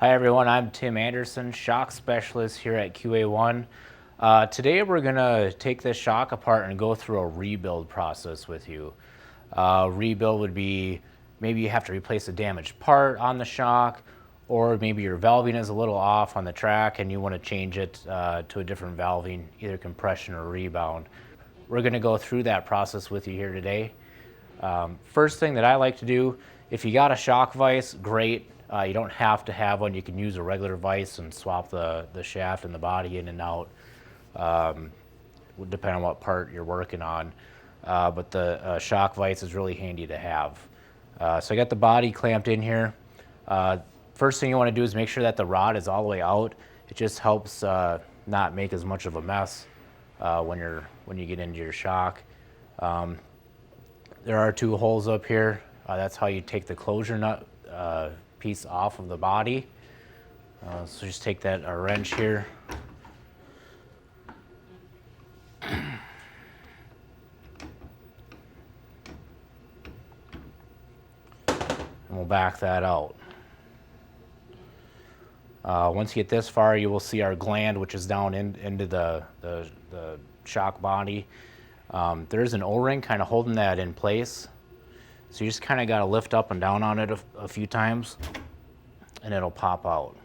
Hi everyone, I'm Tim Anderson, shock specialist here at QA1. Today we're going to take this shock apart and go through a rebuild process with you. Rebuild would be maybe you have to replace a damaged part on the shock, or maybe your valving is a little off on the track and you want to change it to a different valving, either compression or rebound. We're going to go through that process with you here today. First thing that I like to do, if you got a shock vise, great. You don't have to have one. You can use a regular vise and swap the shaft and the body in and out, depending on what part you're working on. But the shock vise is really handy to have. So I got the body clamped in here. First thing you want to do is make sure that the rod is all the way out. It just helps not make as much of a mess when you get into your shock. There are two holes up here. That's how you take the closure nut piece off of the body. So just take that wrench here. And we'll back that out. Once you get this far, you will see our gland, which is down into the shock body. There's an O-ring kind of holding that in place. So you just kind of got to lift up and down on it a few times and it'll pop out.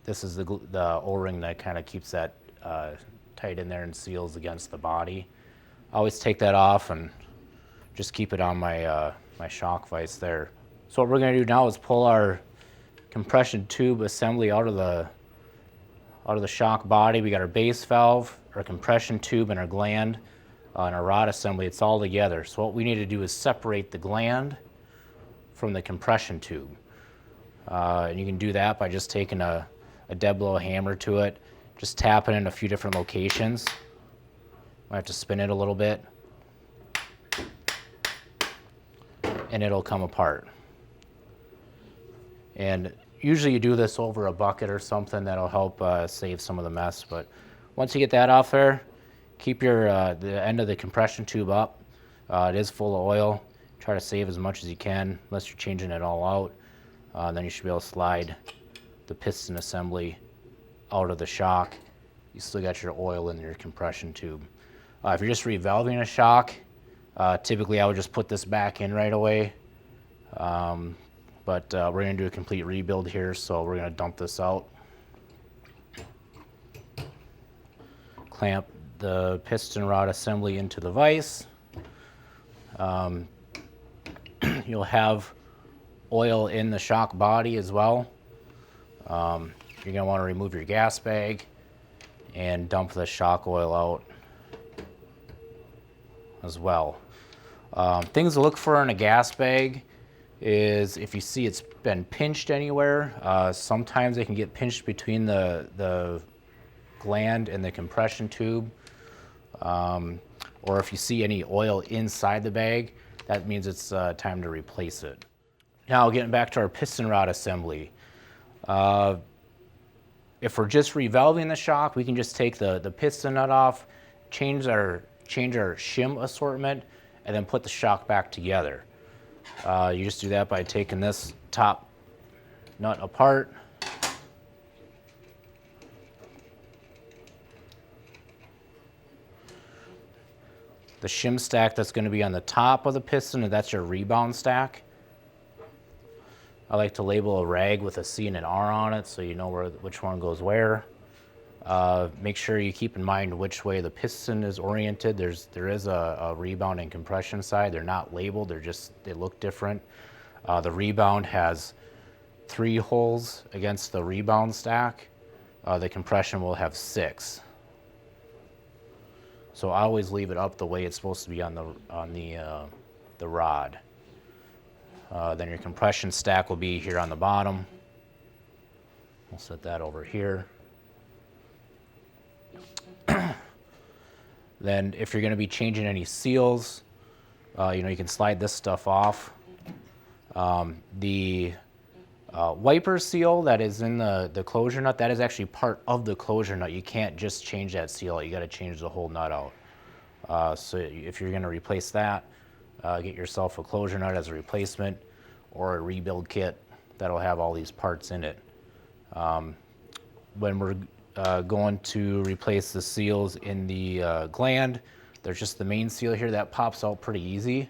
This is the O-ring that kind of keeps that tight in there and seals against the body. I always take that off and just keep it on my shock vise there. So what we're going to do now is pull our compression tube assembly out of the shock body. We got our base valve, our compression tube, and our gland. And our rod assembly, it's all together. So what we need to do is separate the gland from the compression tube. And you can do that by just taking a dead blow hammer to it, just tapping it in a few different locations. I have to spin it a little bit, and it'll come apart. And usually you do this over a bucket or something. That'll help save some of the mess. But once you get that off there, keep your the end of the compression tube up. It is full of oil. Try to save as much as you can, unless you're changing it all out. Then you should be able to slide the piston assembly out of the shock. You still got your oil in your compression tube. If you're just revalving a shock, typically I would just put this back in right away. But we're going to do a complete rebuild here, so we're going to dump this out. Clamp the piston rod assembly into the vise. You'll have oil in the shock body as well. You're going to want to remove your gas bag and dump the shock oil out as well. Things to look for in a gas bag is if you see it's been pinched anywhere. Sometimes they can get pinched between the gland and the compression tube. Or if you see any oil inside the bag, that means it's time to replace it. Now getting back to our piston rod assembly. If we're just revalving the shock, we can just take the piston nut off, change our shim assortment, and then put the shock back together. You just do that by taking this top nut apart. The shim stack that's going to be on the top of the piston, and that's your rebound stack. I like to label a rag with a C and an R on it so you know which one goes where. Make sure you keep in mind which way the piston is oriented. There is a rebound and compression side. They're not labeled, they look different. The rebound has 3 holes against the rebound stack. The compression will have 6. So I always leave it up the way it's supposed to be on the rod. Then your compression stack will be here on the bottom. We'll set that over here. Then if you're going to be changing any seals, you can slide this stuff off. The wiper seal that is in the closure nut, that is actually part of the closure nut. You can't just change that seal out. You got to change the whole nut out. So if you're going to replace that, get yourself a closure nut as a replacement or a rebuild kit that'll have all these parts in it. When we're going to replace the seals in the gland, there's just the main seal here that pops out pretty easy,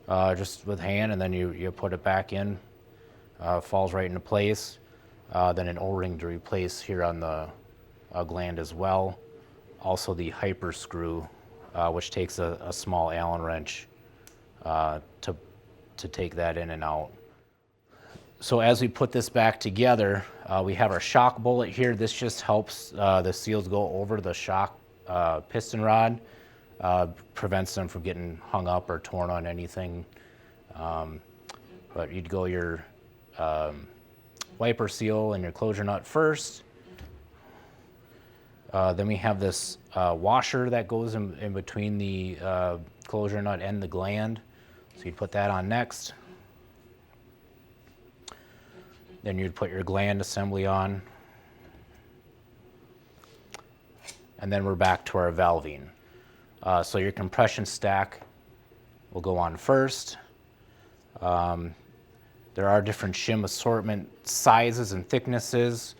just with hand, and then you put it back in, falls right into place. Then an O-ring to replace here on the gland as well. Also the hyper screw, which takes a small Allen wrench to take that in and out. So as we put this back together, we have our shock bullet here. This just helps the seals go over the shock piston rod, prevents them from getting hung up or torn on anything. But you'd go your wiper seal and your closure nut first. Then we have this washer that goes in between the closure nut and the gland. So you'd put that on next. Then you'd put your gland assembly on. And then we're back to our valving. So your compression stack will go on first. There are different shim assortment sizes and thicknesses.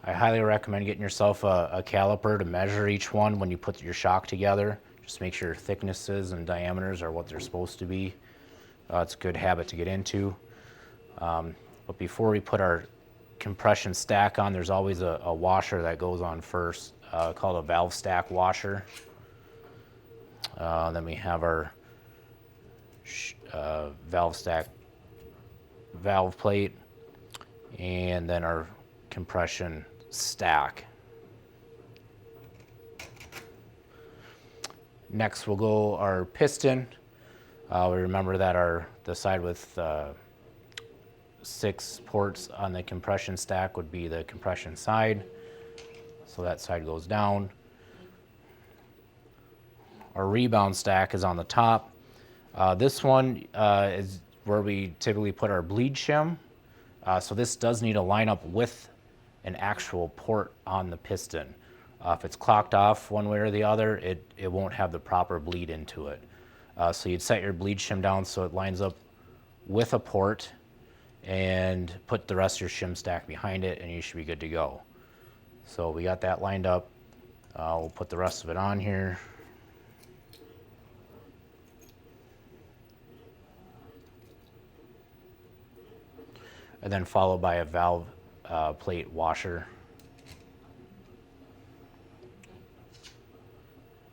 I highly recommend getting yourself a caliper to measure each one when you put your shock together. Just make sure thicknesses and diameters are what they're supposed to be. It's a good habit to get into. But before we put our compression stack on, there's always a washer that goes on first, called a valve stack washer. Then we have our valve stack valve plate, and then our compression stack. Next we'll go our piston. We remember that the side with 6 ports on the compression stack would be the compression side. So that side goes down. Our rebound stack is on the top. This one is where we typically put our bleed shim. So this does need to line up with an actual port on the piston. If it's clocked off one way or the other, it won't have the proper bleed into it. So you'd set your bleed shim down so it lines up with a port, and put the rest of your shim stack behind it, and you should be good to go. So we got that lined up. We'll put the rest of it on here. And then followed by a valve plate washer.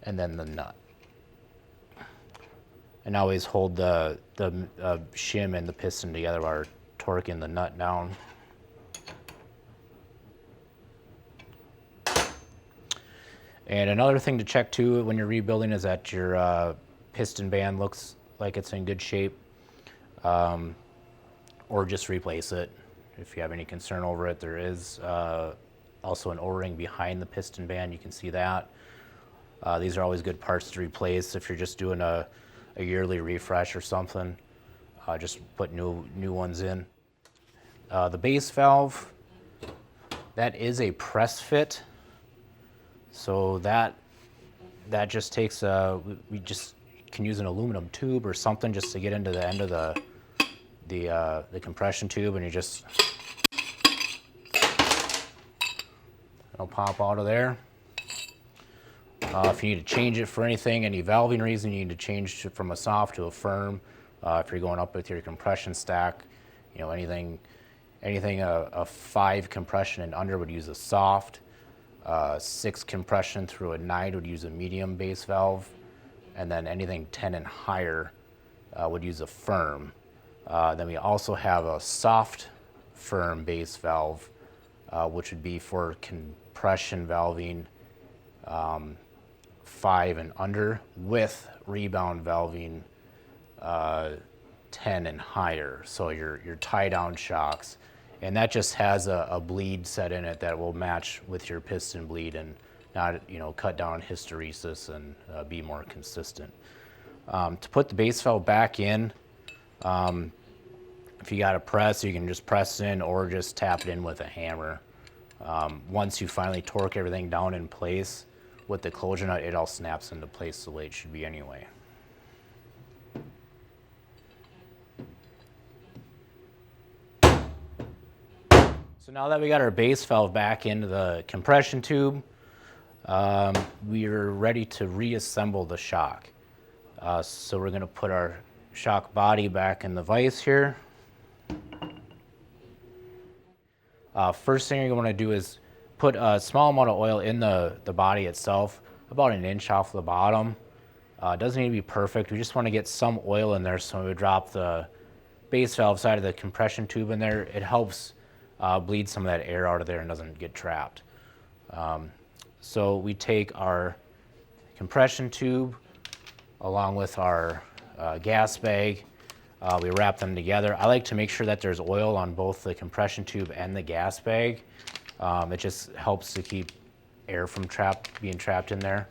And then the nut. And always hold the shim and the piston together while we're torquing the nut down. And another thing to check too when you're rebuilding is that your piston band looks like it's in good shape, or just replace it if you have any concern over it. There is also an O-ring behind the piston band. You can see that. These are always good parts to replace if you're just doing a yearly refresh or something. Just put new ones in. The base valve, that is a press fit. So that just takes we just can use an aluminum tube or something just to get into the end of the compression tube, and you just, it'll pop out of there. If you need to change it for anything, any valving reason, you need to change it from a soft to a firm. If you're going up with your compression stack, you know, anything a 5 compression and under would use a soft. 6 compression through a 9 would use a medium base valve, and then anything 10 and higher would use a firm. Then we also have a soft firm base valve, which would be for compression valving 5 and under, with rebound valving 10 and higher. So your tie down shocks. And that just has a bleed set in it that will match with your piston bleed and not, cut down hysteresis and be more consistent. To put the base valve back in, if you got a press, you can just press in or just tap it in with a hammer. Once you finally torque everything down in place with the closure nut, it all snaps into place the way it should be anyway. So now that we got our base valve back into the compression tube, we're ready to reassemble the shock. So we're going to put our shock body back in the vise here. First thing you're going to do is put a small amount of oil in the body itself, about an inch off the bottom. It doesn't need to be perfect. We just want to get some oil in there, so when we drop the base valve side of the compression tube in there, it helps bleed some of that air out of there and doesn't get trapped. So we take our compression tube along with our gas bag. We wrap them together. I like to make sure that there's oil on both the compression tube and the gas bag. It just helps to keep air from being trapped in there.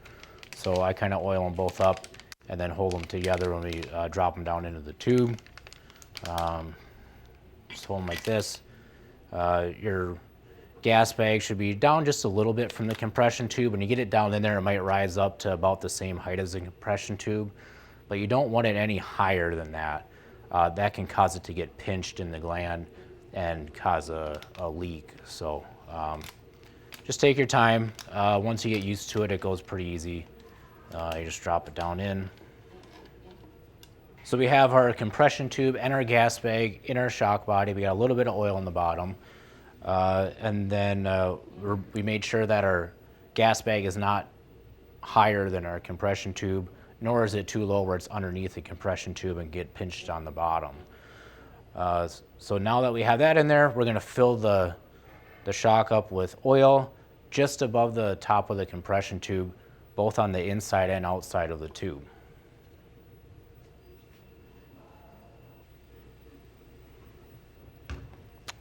So I kind of oil them both up and then hold them together when we drop them down into the tube. Just hold them like this. Your gas bag should be down just a little bit from the compression tube. When you get it down in there, it might rise up to about the same height as the compression tube, but you don't want it any higher than that. That can cause it to get pinched in the gland and cause a leak. So just take your time. Once you get used to it, it goes pretty easy. You just drop it down in. So we have our compression tube and our gas bag in our shock body. We got a little bit of oil in the bottom. And then we made sure that our gas bag is not higher than our compression tube, nor is it too low where it's underneath the compression tube and get pinched on the bottom. So now that we have that in there, we're going to fill the shock up with oil just above the top of the compression tube, both on the inside and outside of the tube.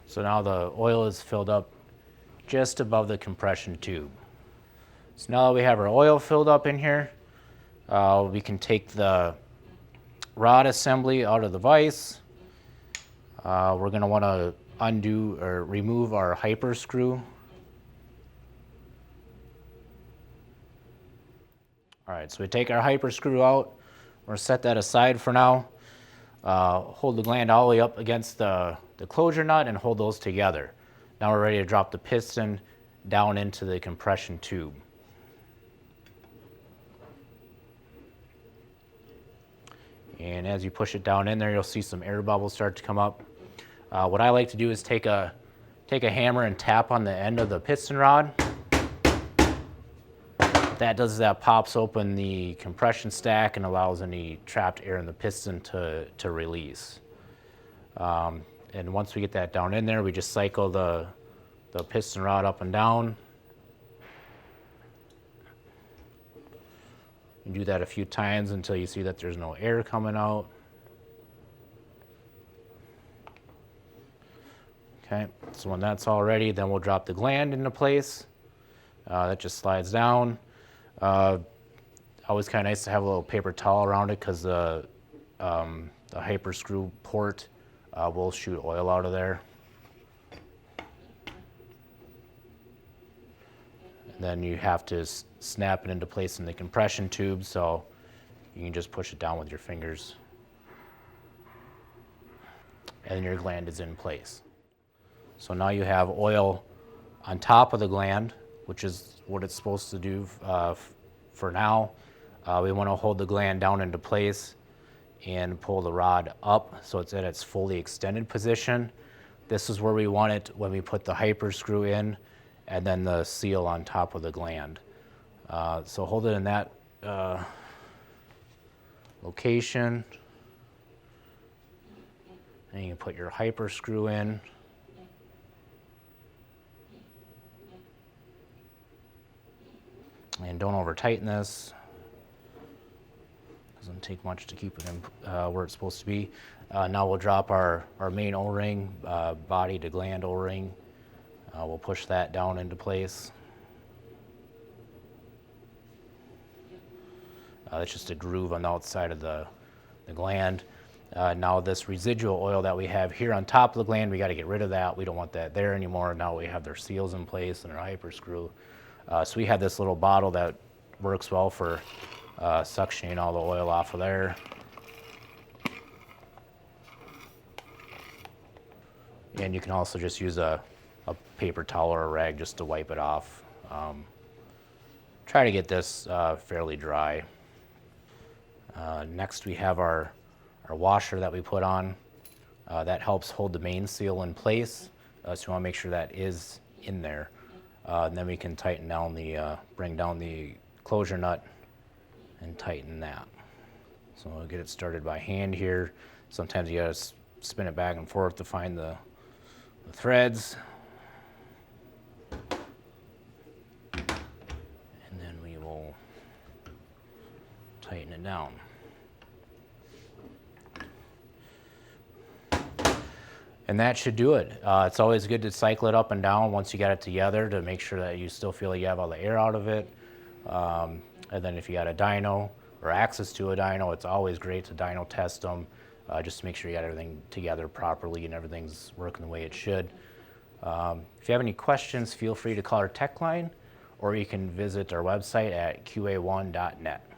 So now the oil is filled up just above the compression tube. So now that we have our oil filled up in here, we can take the rod assembly out of the vise. We're going to want to undo or remove our hyper screw. All right, so we take our hyper screw out. We're going to set that aside for now. Hold the gland all the way up against the closure nut and hold those together. Now we're ready to drop the piston down into the compression tube. And as you push it down in there, you'll see some air bubbles start to come up. What I like to do is take a hammer and tap on the end of the piston rod. What that does is that pops open the compression stack and allows any trapped air in the piston to release. And once we get that down in there, we just cycle the piston rod up and down. You do that a few times until you see that there's no air coming out. Okay, so when that's all ready, then we'll drop the gland into place. That just slides down. Always kind of nice to have a little paper towel around it because the hyper screw port will shoot oil out of there. And then you have to snap it into place in the compression tube, so you can just push it down with your fingers. And then your gland is in place. So now you have oil on top of the gland, which is what it's supposed to do for now. We want to hold the gland down into place and pull the rod up so it's in its fully extended position. This is where we want it when we put the hyper screw in and then the seal on top of the gland. So hold it in that location. And you can put your hyper screw in. And don't over tighten this. Doesn't take much to keep it in where it's supposed to be. Now we'll drop our main O-ring, body to gland O-ring. We'll push that down into place. That's just a groove on the outside of the gland. Now this residual oil that we have here on top of the gland, we got to get rid of that. We don't want that there anymore. Now we have their seals in place and our hyper screw. So we have this little bottle that works well for suctioning all the oil off of there. And you can also just use a a paper towel or a rag just to wipe it off. Try to get this fairly dry. Next we have our washer that we put on. That helps hold the main seal in place, so we want to make sure that is in there. And then we can tighten down bring down the closure nut and tighten that. So we'll get it started by hand here. Sometimes you gotta spin it back and forth to find the threads. And then we will tighten it down. And that should do it. It's always good to cycle it up and down once you got it together to make sure that you still feel like you have all the air out of it. And then if you got a dyno or access to a dyno, it's always great to dyno test them just to make sure you got everything together properly and everything's working the way it should. If you have any questions, feel free to call our tech line, or you can visit our website at QA1.net.